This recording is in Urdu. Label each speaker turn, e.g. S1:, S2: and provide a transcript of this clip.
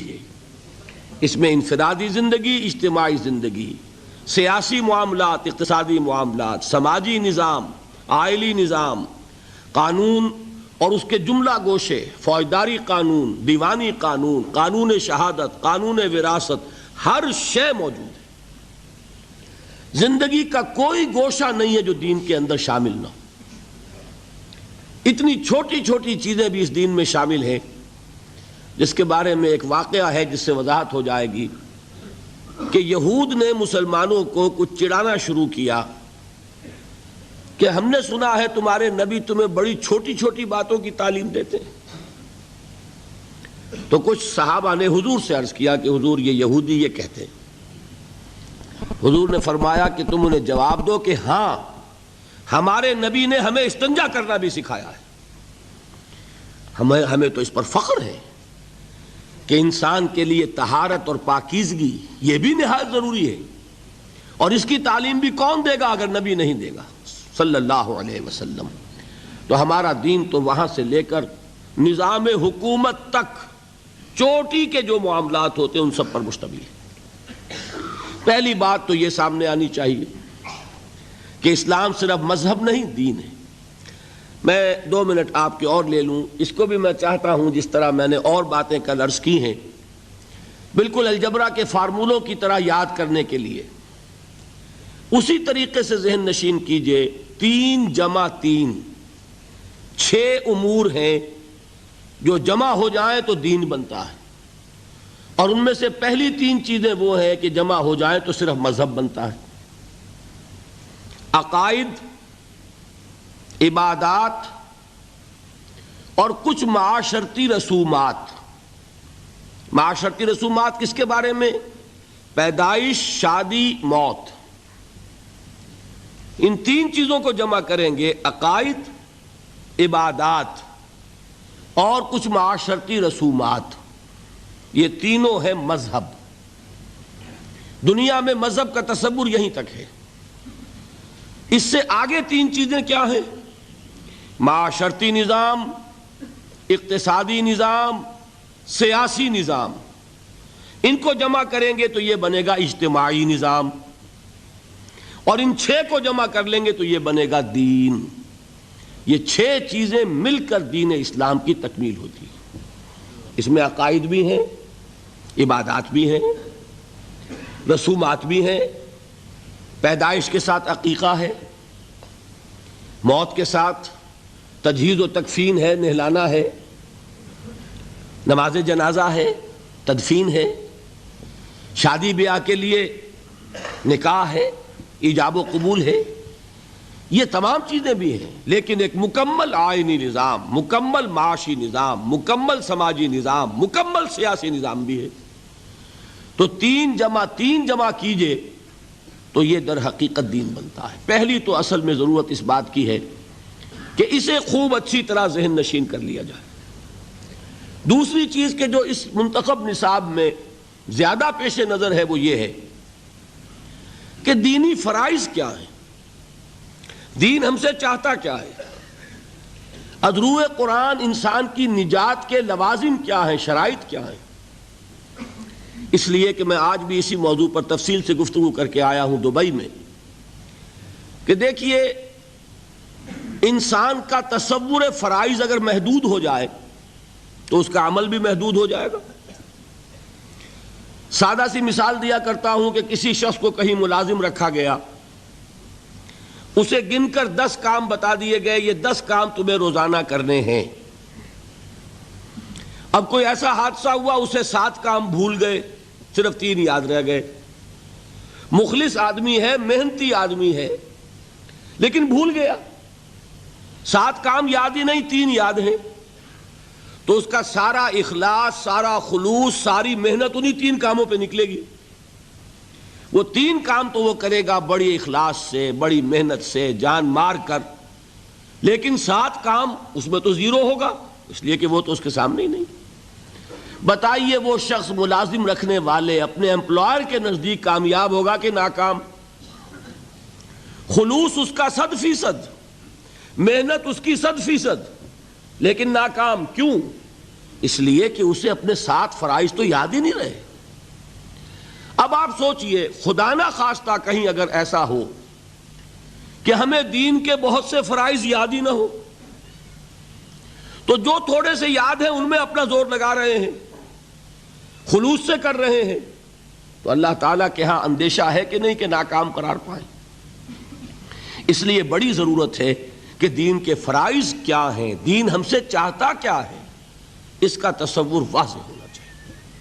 S1: ہے۔ اس میں انفرادی زندگی، اجتماعی زندگی، سیاسی معاملات، اقتصادی معاملات، سماجی نظام، آئلی نظام، قانون اور اس کے جملہ گوشے، فوجداری قانون، دیوانی قانون، قانون شہادت، قانون وراثت، ہر شے موجود ہے۔ زندگی کا کوئی گوشہ نہیں ہے جو دین کے اندر شامل نہ ہو۔ اتنی چھوٹی چھوٹی چیزیں بھی اس دین میں شامل ہیں، جس کے بارے میں ایک واقعہ ہے جس سے وضاحت ہو جائے گی کہ یہود نے مسلمانوں کو کچھ چڑھانا شروع کیا کہ ہم نے سنا ہے تمہارے نبی تمہیں بڑی چھوٹی چھوٹی باتوں کی تعلیم دیتے ہیں۔ تو کچھ صحابہ نے حضور سے عرض کیا کہ حضور یہ یہودی یہ کہتے ہیں۔ حضور نے فرمایا کہ تم انہیں جواب دو کہ ہاں، ہمارے نبی نے ہمیں استنجا کرنا بھی سکھایا ہے۔ ہمیں تو اس پر فخر ہے کہ انسان کے لیے طہارت اور پاکیزگی یہ بھی نہایت ضروری ہے، اور اس کی تعلیم بھی کون دے گا اگر نبی نہیں دے گا صلی اللہ علیہ وسلم۔ تو ہمارا دین تو وہاں سے لے کر نظام حکومت تک چوٹی کے جو معاملات ہوتے ہیں ان سب پر مشتمل ہے۔ پہلی بات تو یہ سامنے آنی چاہیے کہ اسلام صرف مذہب نہیں، دین ہے۔ میں 2 منٹ آپ کے اور لے لوں، اس کو بھی میں چاہتا ہوں جس طرح میں نے اور باتیں کل عرض کی ہیں بالکل الجبرا کے فارمولوں کی طرح یاد کرنے کے لیے اسی طریقے سے ذہن نشین کیجئے۔ 3 جمع 3 6 امور ہیں جو جمع ہو جائیں تو دین بنتا ہے، اور ان میں سے پہلی 3 چیزیں وہ ہیں کہ جمع ہو جائیں تو صرف مذہب بنتا ہے۔ عقائد، عبادات اور کچھ معاشرتی رسومات۔ معاشرتی رسومات کس کے بارے میں؟ پیدائش، شادی، موت۔ ان 3 چیزوں کو جمع کریں گے، عقائد، عبادات اور کچھ معاشرتی رسومات، یہ تینوں ہیں مذہب۔ دنیا میں مذہب کا تصور یہیں تک ہے۔ اس سے آگے 3 چیزیں کیا ہیں؟ معاشرتی نظام، اقتصادی نظام، سیاسی نظام۔ ان کو جمع کریں گے تو یہ بنے گا اجتماعی نظام، اور ان 6 کو جمع کر لیں گے تو یہ بنے گا دین۔ یہ 6 چیزیں مل کر دین اسلام کی تکمیل ہوتی ہے۔ اس میں عقائد بھی ہیں، عبادات بھی ہیں، رسومات بھی ہیں، پیدائش کے ساتھ عقیقہ ہے، موت کے ساتھ تجہیز و تکفین ہے، نہلانا ہے، نماز جنازہ ہے، تدفین ہے، شادی بیاہ کے لیے نکاح ہے، ایجاب و قبول ہے۔ یہ تمام چیزیں بھی ہیں، لیکن ایک مکمل آئینی نظام، مکمل معاشی نظام، مکمل سماجی نظام، مکمل سیاسی نظام بھی ہے۔ تو 3 جمع 3 جمع کیجئے تو یہ در حقیقت دین بنتا ہے۔ پہلی تو اصل میں ضرورت اس بات کی ہے کہ اسے خوب اچھی طرح ذہن نشین کر لیا جائے۔ دوسری چیز کہ جو اس منتخب نصاب میں زیادہ پیش نظر ہے وہ یہ ہے کہ دینی فرائض کیا ہیں، دین ہم سے چاہتا کیا ہے، از روئے قرآن انسان کی نجات کے لوازم کیا ہیں، شرائط کیا ہیں۔ اس لیے کہ میں آج بھی اسی موضوع پر تفصیل سے گفتگو کر کے آیا ہوں دبئی میں، کہ دیکھیے انسان کا تصور فرائض اگر محدود ہو جائے تو اس کا عمل بھی محدود ہو جائے گا۔ سادہ سی مثال دیا کرتا ہوں کہ کسی شخص کو کہیں ملازم رکھا گیا، اسے گن کر 10 کام بتا دیے گئے، یہ 10 کام تمہیں روزانہ کرنے ہیں۔ اب کوئی ایسا حادثہ ہوا اسے 7 کام بھول گئے، صرف 3 یاد رہ گئے۔ مخلص آدمی ہے، محنتی آدمی ہے، لیکن بھول گیا، 7 کام یاد ہی نہیں، 3 یاد ہیں۔ تو اس کا سارا اخلاص، سارا خلوص، ساری محنت انہی 3 کاموں پہ نکلے گی۔ وہ 3 کام تو وہ کرے گا بڑی اخلاص سے، بڑی محنت سے، جان مار کر، لیکن 7 کام اس میں تو 0 ہوگا، اس لیے کہ وہ تو اس کے سامنے ہی نہیں۔ بتائیے وہ شخص ملازم رکھنے والے اپنے امپلائر کے نزدیک کامیاب ہوگا کہ ناکام؟ خلوص اس کا 100%، محنت اس کی 100%، لیکن ناکام۔ کیوں؟ اس لیے کہ اسے اپنے 7 فرائض تو یاد ہی نہیں رہے۔ اب آپ سوچئے خدا نہ خواستہ کہیں اگر ایسا ہو کہ ہمیں دین کے بہت سے فرائض یاد ہی نہ ہو، تو جو تھوڑے سے یاد ہیں ان میں اپنا زور لگا رہے ہیں، خلوص سے کر رہے ہیں، تو اللہ تعالیٰ کے ہاں اندیشہ ہے کہ نہیں کہ ناکام قرار پائیں۔ اس لیے بڑی ضرورت ہے کہ دین کے فرائض کیا ہیں، دین ہم سے چاہتا کیا ہے، اس کا تصور واضح ہو۔